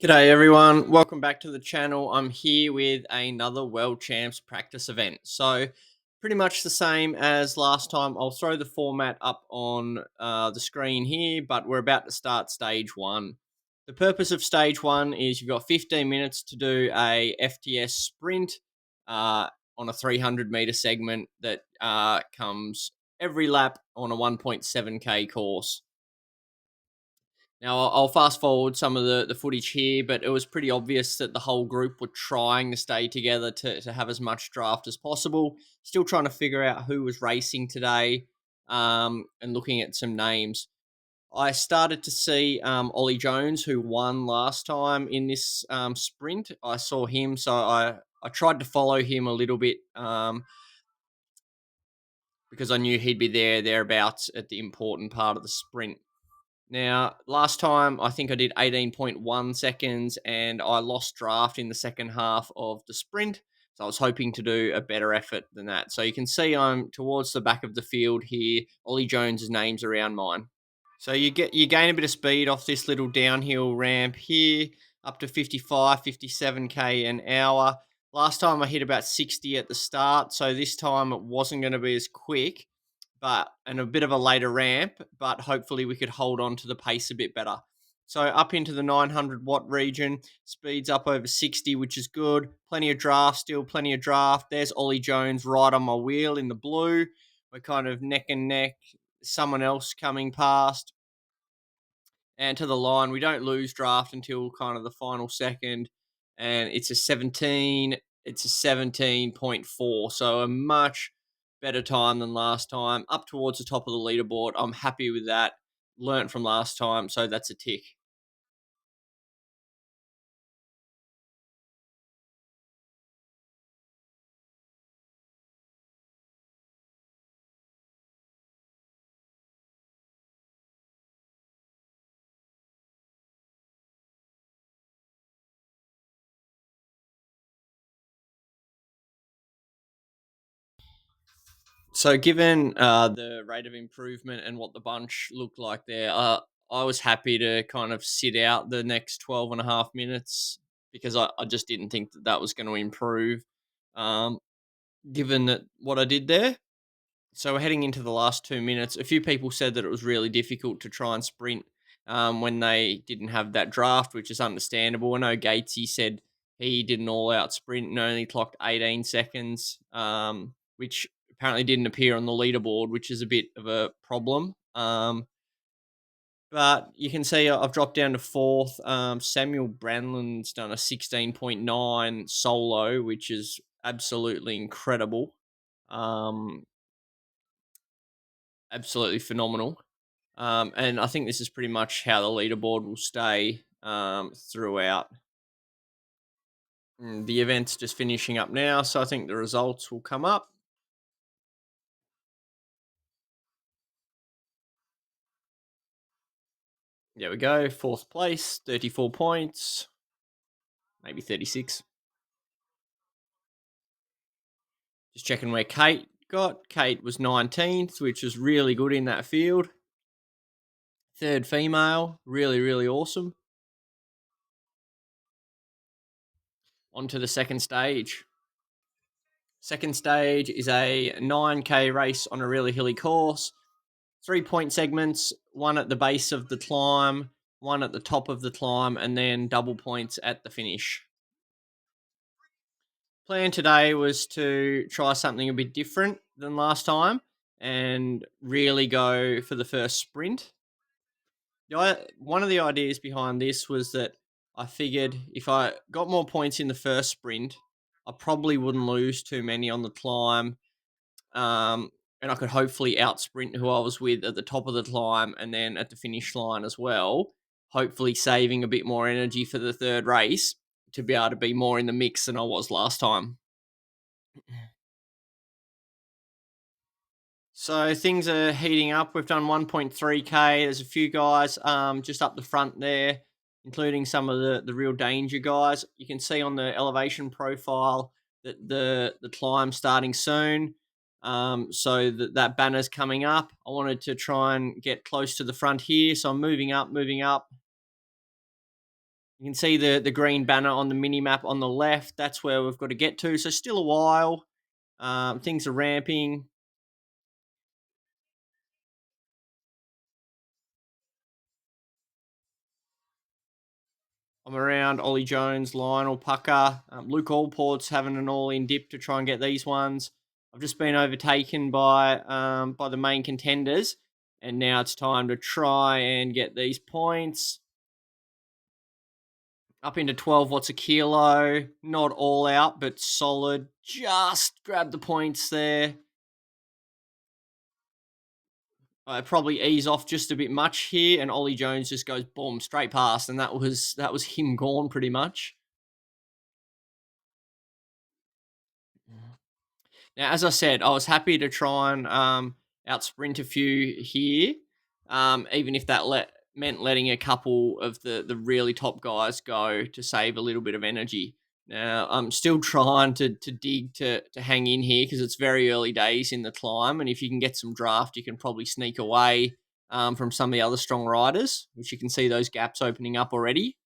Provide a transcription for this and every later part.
G'day everyone, welcome back to the channel. I'm here with another World Champs practice event. So pretty much the same as last time. I'll throw the format up on the screen here, but we're about to start stage one. The purpose of stage one is you've got 15 minutes to do a FTS sprint on a 300-meter segment that comes every lap on a 1.7k course. Now, I'll fast forward some of the footage here, but it was pretty obvious that the whole group were trying to stay together to have as much draft as possible. Still trying to figure out who was racing today and looking at some names. I started to see Ollie Jones, who won last time in this sprint. I saw him, so I tried to follow him a little bit because I knew he'd be thereabouts at the important part of the sprint. Now, last time I think I did 18.1 seconds and I lost draft in the second half of the sprint. So I was hoping to do a better effort than that. So you can see I'm towards the back of the field here. Ollie Jones's name's around mine. So you gain a bit of speed off this little downhill ramp here, up to 55, 57k an hour. Last time I hit about 60 at the start, so this time it wasn't going to be as quick, and a bit of a later ramp, but hopefully we could hold on to the pace a bit better. So up into the 900 watt region, speeds up over 60, which is good. Plenty of draft still, plenty of draft. There's Ollie Jones right on my wheel in the blue. We're kind of neck and neck. Someone else coming past and to the line. We don't lose draft until kind of the final second, and it's a 17. It's a 17.4, so a much better time than last time. Up towards the top of the leaderboard. I'm happy with that. Learned from last time, so that's a tick. So, given the rate of improvement and what the bunch looked like there, I was happy to kind of sit out the next 12 and a half minutes because I just didn't think that that was going to improve. Um, Given that what I did there. So we're heading into the last 2 minutes. A few people said that it was really difficult to try and sprint when they didn't have that draft, which is understandable. I know Gatesy said he did an all-out sprint and only clocked 18 seconds, which apparently didn't appear on the leaderboard, which is a bit of a problem. But you can see I've dropped down to fourth. Samuel Branland's done a 16.9 solo, which is absolutely incredible. Um, Absolutely phenomenal. And I think this is pretty much how the leaderboard will stay throughout. The event's just finishing up now, so I think the results will come up. There we go. Fourth place, 34 points, maybe 36. Just checking where Kate got. Kate was 19th, which was really good in that field. Third female, really, really awesome. On to the second stage. Second stage is a 9k race on a really hilly course. 3-point segments, one at the base of the climb, one at the top of the climb, and then double points at the finish. Plan today was to try something a bit different than last time and really go for the first sprint. One of the ideas behind this was that I figured if I got more points in the first sprint, I probably wouldn't lose too many on the climb, and I could hopefully out sprint who I was with at the top of the climb and then at the finish line as well, hopefully saving a bit more energy for the third race to be able to be more in the mix than I was last time. So things are heating up. We've done 1.3k. There's a few guys just up the front there, including some of the real danger guys. You can see on the elevation profile that the climb's starting soon. So that banner's coming up. I wanted to try and get close to the front here, so I'm moving up, moving up. You can see the green banner on the mini map on the left. That's where we've got to get to. So still a while. Things are ramping. I'm around Ollie Jones, Lionel Pucker, Luke Allport's having an all-in dip to try and get these ones. I've just been overtaken by the main contenders, and now it's time to try and get these points up into 12 watts a kilo. Not all out, but solid. Just grab the points there. I probably ease off just a bit much here, and Ollie Jones just goes boom straight past, and that was him gone pretty much. Now, as I said, I was happy to try and out sprint a few here, even if that meant letting a couple of the really top guys go to save a little bit of energy. Now, I'm still trying to dig to hang in here because it's very early days in the climb, and if you can get some draft, you can probably sneak away from some of the other strong riders, which you can see those gaps opening up already.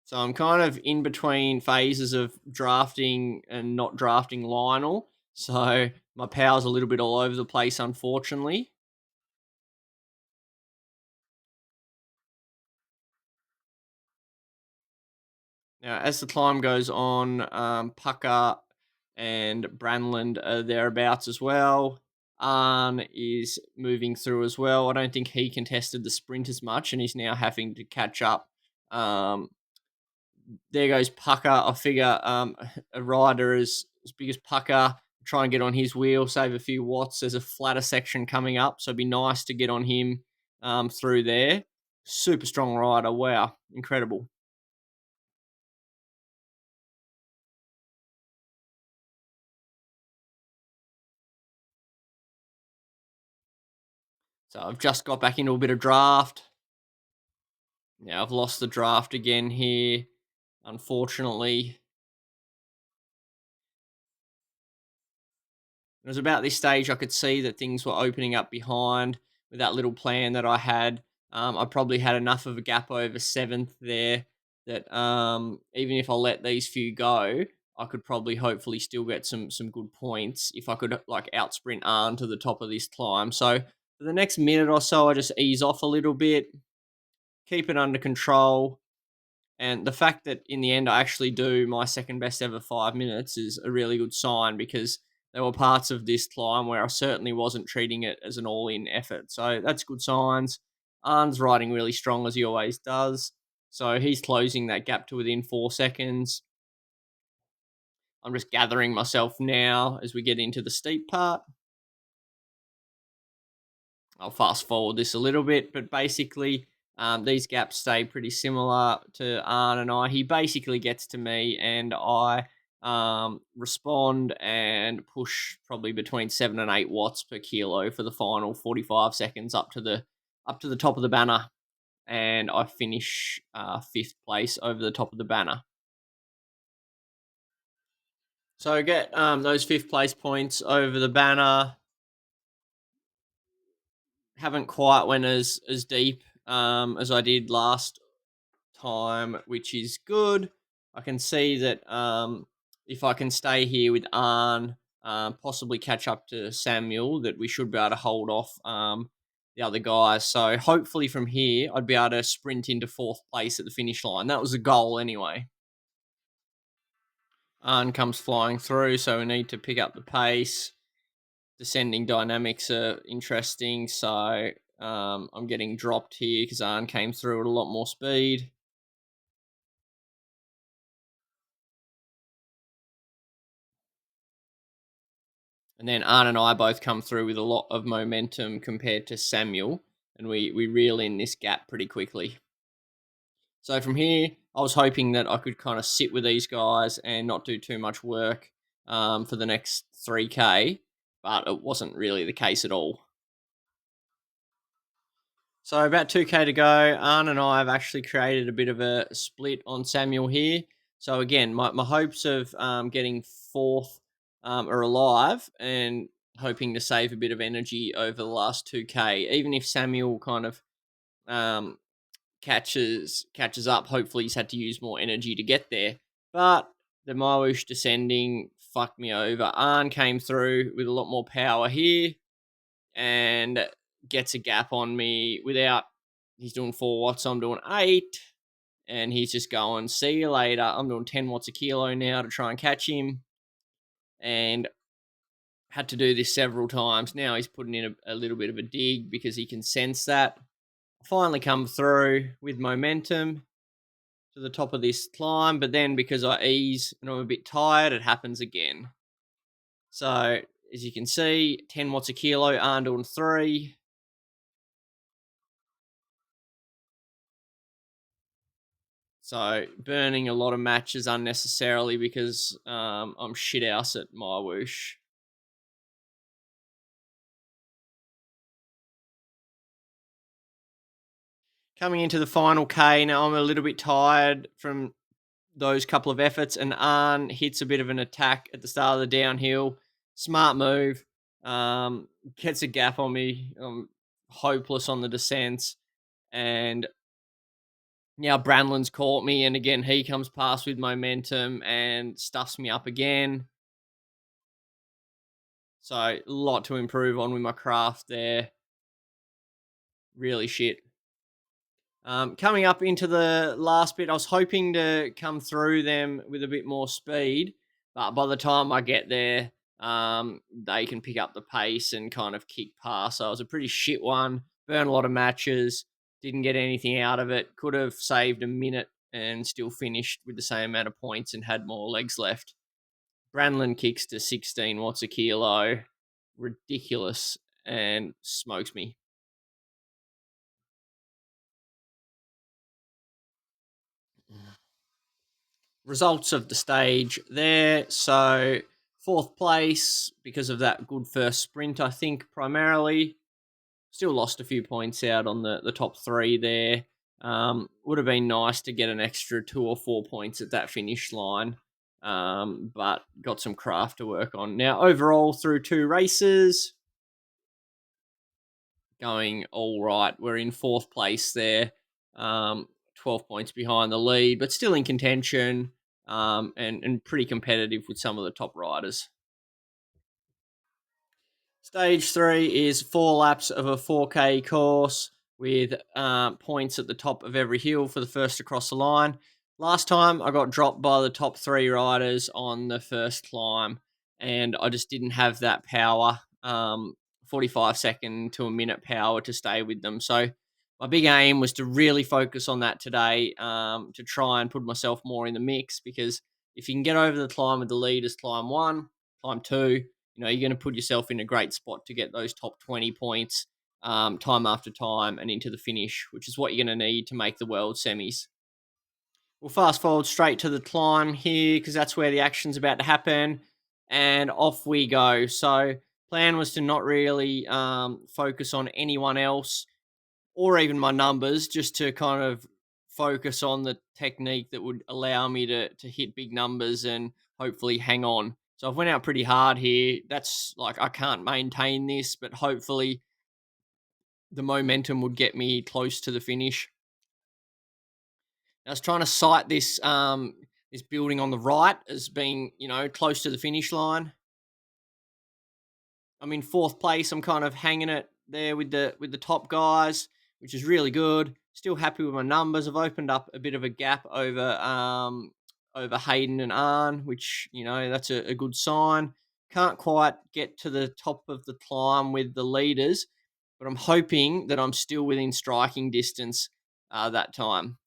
So I'm kind of in between phases of drafting and not drafting Lionel. So my power's a little bit all over the place, unfortunately. Now, as the climb goes on, Pucker and Branland are thereabouts as well. Arn is moving through as well. I don't think he contested the sprint as much, and he's now having to catch up. Um, there goes Pucker. I figure a rider as big as Pucker, try and get on his wheel, save a few watts. There's a flatter section coming up, so it'd be nice to get on him through there. Super strong rider. Wow, incredible. So I've just got back into a bit of draft. Now I've lost the draft again here, unfortunately. It was about this stage I could see that things were opening up behind with that little plan that I had. I probably had enough of a gap over seventh there that even if I let these few go, I could probably hopefully still get some good points if I could like out sprint Arn to the top of this climb. So for the next minute or so, I just ease off a little bit, keep it under control, and the fact that in the end I actually do my second best ever 5 minutes is a really good sign because there were parts of this climb where I certainly wasn't treating it as an all in effort. So that's good signs. Arn's riding really strong as he always does. So he's closing that gap to within 4 seconds. I'm just gathering myself now as we get into the steep part. I'll fast forward this a little bit, but basically, these gaps stay pretty similar to Arn and I. He basically gets to me, and I respond and push probably between 7 and 8 watts per kilo for the final 45 seconds up to the top of the banner, and I finish fifth place over the top of the banner. So I get those fifth place points over the banner. Haven't quite went as deep as I did last time, which is good. I can see that if I can stay here with Arn, possibly catch up to Samuel, that we should be able to hold off the other guys. So hopefully from here, I'd be able to sprint into fourth place at the finish line. That was the goal anyway. Arn comes flying through, so we need to pick up the pace. Descending dynamics are interesting, so I'm getting dropped here because Arn came through at a lot more speed. And then Arn and I both come through with a lot of momentum compared to Samuel, and we reel in this gap pretty quickly. So from here, I was hoping that I could kind of sit with these guys and not do too much work for the next 3K, but it wasn't really the case at all. So about 2K to go. Arn and I have actually created a bit of a split on Samuel here. So again, my hopes of getting fourth are alive, and hoping to save a bit of energy over the last 2K. Even if Samuel kind of um, catches up, hopefully he's had to use more energy to get there. But the MyWhoosh descending fucked me over. Arn came through with a lot more power here and gets a gap on me without. He's doing 4 watts, I'm doing 8. And he's just going, see you later. I'm doing 10 watts a kilo now to try and catch him. And had to do this several times. Now he's putting in a little bit of a dig because he can sense that. Finally come through with momentum to the top of this climb, but then because I ease and I'm a bit tired, it happens again. So as you can see, 10 watts a kilo, Arn doing 3. So burning a lot of matches unnecessarily because I'm shit house at MyWhoosh. Coming into the final K, now I'm a little bit tired from those couple of efforts, and Arn hits a bit of an attack at the start of the downhill. Smart move. Gets a gap on me. I'm hopeless on the descents. And now Branlin's caught me, and again, he comes past with momentum and stuffs me up again. So, a lot to improve on with my craft there. Really shit. Coming up into the last bit, I was hoping to come through them with a bit more speed, but by the time I get there, they can pick up the pace and kind of kick past. So it was a pretty shit one. Burned a lot of matches, didn't get anything out of it. Could have saved a minute and still finished with the same amount of points and had more legs left. Branlin kicks to 16 watts a kilo. Ridiculous and smokes me. Results of the stage there. So 4th place because of that good first sprint, I think, primarily. Still lost a few points out on the top 3 there. Would have been nice to get an extra 2 or 4 points at that finish line, but got some craft to work on. Now, overall, through 2 races, going all right. We're in 4th place there, 12 points behind the lead, but still in contention, and pretty competitive with some of the top riders. Stage 3 is 4 laps of a 4K course with points at the top of every hill for the first to cross the line. Last time I got dropped by the top 3 riders on the first climb, and I just didn't have that power, 45-second to a minute power to stay with them. So my big aim was to really focus on that today, to try and put myself more in the mix, because if you can get over the climb with the leaders, climb 1, climb 2, you're going to put yourself in a great spot to get those top 20 points, time after time and into the finish, which is what you're going to need to make the world semis. We'll fast forward straight to the climb here because that's where the action's about to happen, and off we go. So plan was to not really focus on anyone else or even my numbers, just to kind of focus on the technique that would allow me to hit big numbers and hopefully hang on. So I've went out pretty hard here. That's like, I can't maintain this, but hopefully the momentum would get me close to the finish. I was trying to sight this building on the right as being, close to the finish line. I'm in 4th place. I'm kind of hanging it there with the top guys, which is really good. Still happy with my numbers. I've opened up a bit of a gap over Hayden and Arn, which, that's a good sign. Can't quite get to the top of the climb with the leaders, but I'm hoping that I'm still within striking distance that time.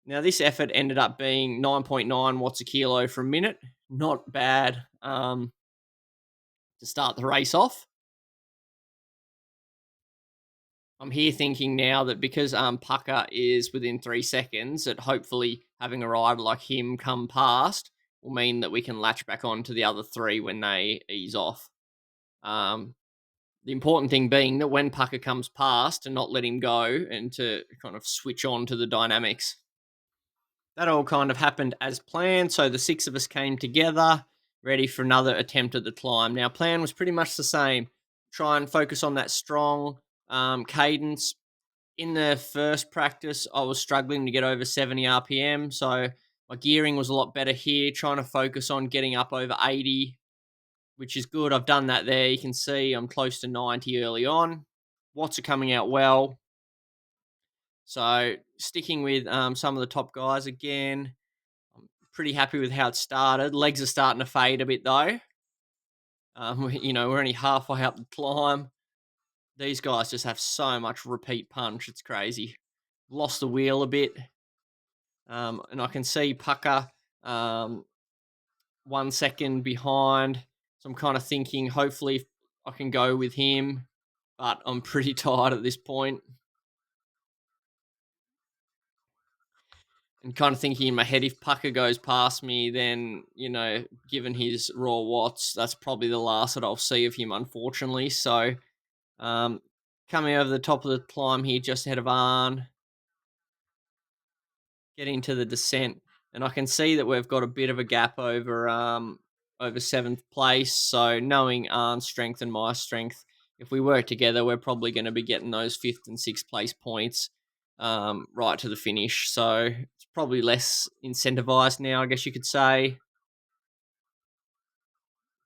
Now, this effort ended up being 9.9 watts a kilo for a minute. Not bad to start the race off. I'm here thinking now that because Pucker is within 3 seconds, that hopefully having a rider like him come past will mean that we can latch back on to the other 3 when they ease off. The important thing being that when Pucker comes past, to not let him go and to kind of switch on to the dynamics. That all kind of happened as planned. So the 6 of us came together. ready for another attempt at the climb. Now, plan was pretty much the same. Try and focus on that strong cadence. In the first practice, I was struggling to get over 70 RPM, so my gearing was a lot better here, trying to focus on getting up over 80, which is good. I've done that there. You can see I'm close to 90 early on. Watts are coming out well. So sticking with some of the top guys again. I'm pretty happy with how it started. Legs are starting to fade a bit though. We're only halfway up the climb. These guys just have so much repeat punch. It's crazy. Lost the wheel a bit. And I can see Pucker 1 second behind. So I'm kind of thinking hopefully I can go with him. But I'm pretty tired at this point. And kind of thinking in my head, if Pucker goes past me, then, given his raw watts, that's probably the last that I'll see of him, unfortunately. So coming over the top of the climb here, just ahead of Arn, getting to the descent, and I can see that we've got a bit of a gap over seventh place. So knowing Arn's strength and my strength, if we work together, we're probably going to be getting those fifth and sixth place points right to the finish. So it's probably less incentivized now, I guess you could say.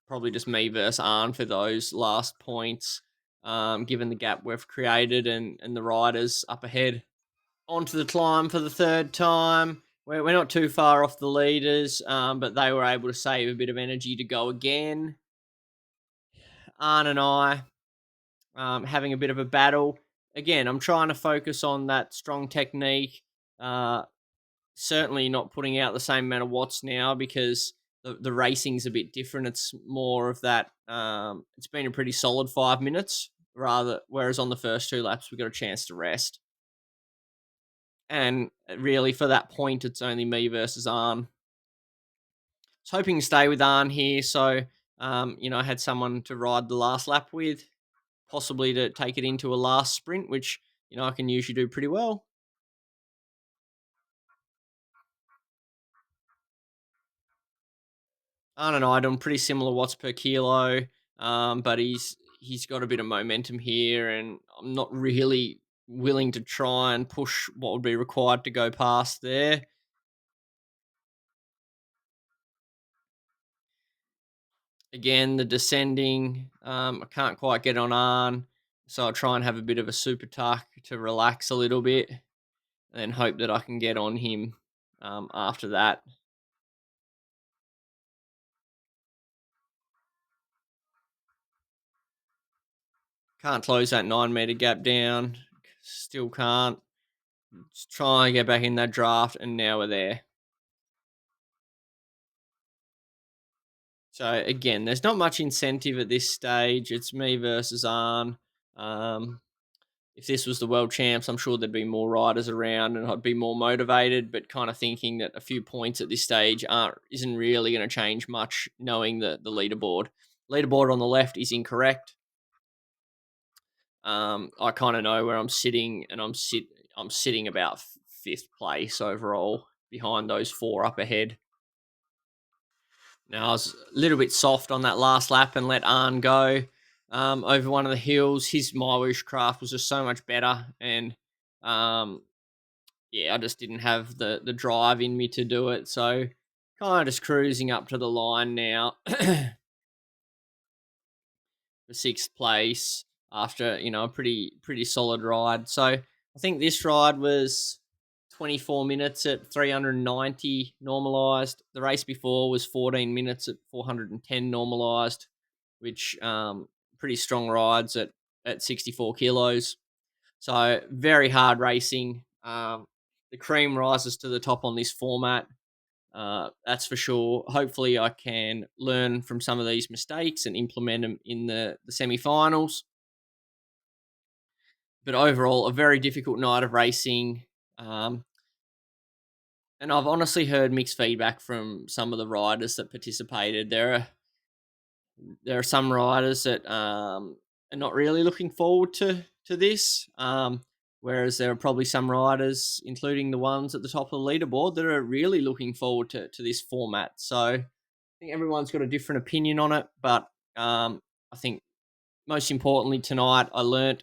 Probably just me versus Arn for those last points, given the gap we've created and the riders up ahead. Onto the climb for the third time. We're not too far off the leaders, but they were able to save a bit of energy to go again. Arn and I having a bit of a battle. Again, I'm trying to focus on that strong technique. Certainly not putting out the same amount of watts now because the racing's a bit different. It's more of that. It's been a pretty solid 5 minutes, whereas on the first two laps we got a chance to rest. And really, for that point, it's only me versus Arn. I was hoping to stay with Arn here, so I had someone to ride the last lap with, possibly to take it into a last sprint, which I can usually do pretty well. Arn and I done pretty similar watts per kilo, but he's got a bit of momentum here, and I'm not really willing to try and push what would be required to go past there. Again, the descending, I can't quite get on Arn, so I'll try and have a bit of a super tuck to relax a little bit, and then hope that I can get on him after that. Can't close that 9 meter gap down. Still can't. Just try and get back in that draft, and now we're there. So again, there's not much incentive at this stage. It's me versus Arn. If this was the world champs, I'm sure there'd be more riders around and I'd be more motivated, but kind of thinking that a few points at this stage isn't really going to change much, knowing the leaderboard. Leaderboard on the left is incorrect. I kind of know where I'm sitting, and I'm sitting about fifth place overall behind those four up ahead. Now, I was a little bit soft on that last lap and let Arn go over one of the hills. His MyWhoosh craft was just so much better, and I just didn't have the drive in me to do it. So kind of just cruising up to the line now for sixth place after a pretty solid ride. So I think this ride was 24 minutes at 390 normalized. The race before was 14 minutes at 410 normalized, which pretty strong rides at 64 kilos. So very hard racing. The cream rises to the top on this format. That's for sure. Hopefully I can learn from some of these mistakes and implement them in the semi-finals. But overall, a very difficult night of racing. And I've honestly heard mixed feedback from some of the riders that participated. There are some riders that are not really looking forward to this, whereas there are probably some riders, including the ones at the top of the leaderboard, that are really looking forward to this format. So think everyone's got a different opinion on it, but I think most importantly tonight, I learnt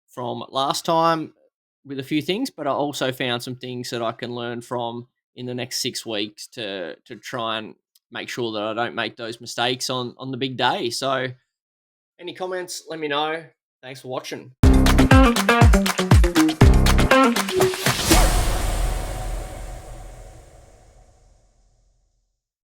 from last time with a few things, but I also found some things that I can learn from in the next 6 weeks to try and make sure that I don't make those mistakes on the big day. So, any comments? Let me know. Thanks for watching.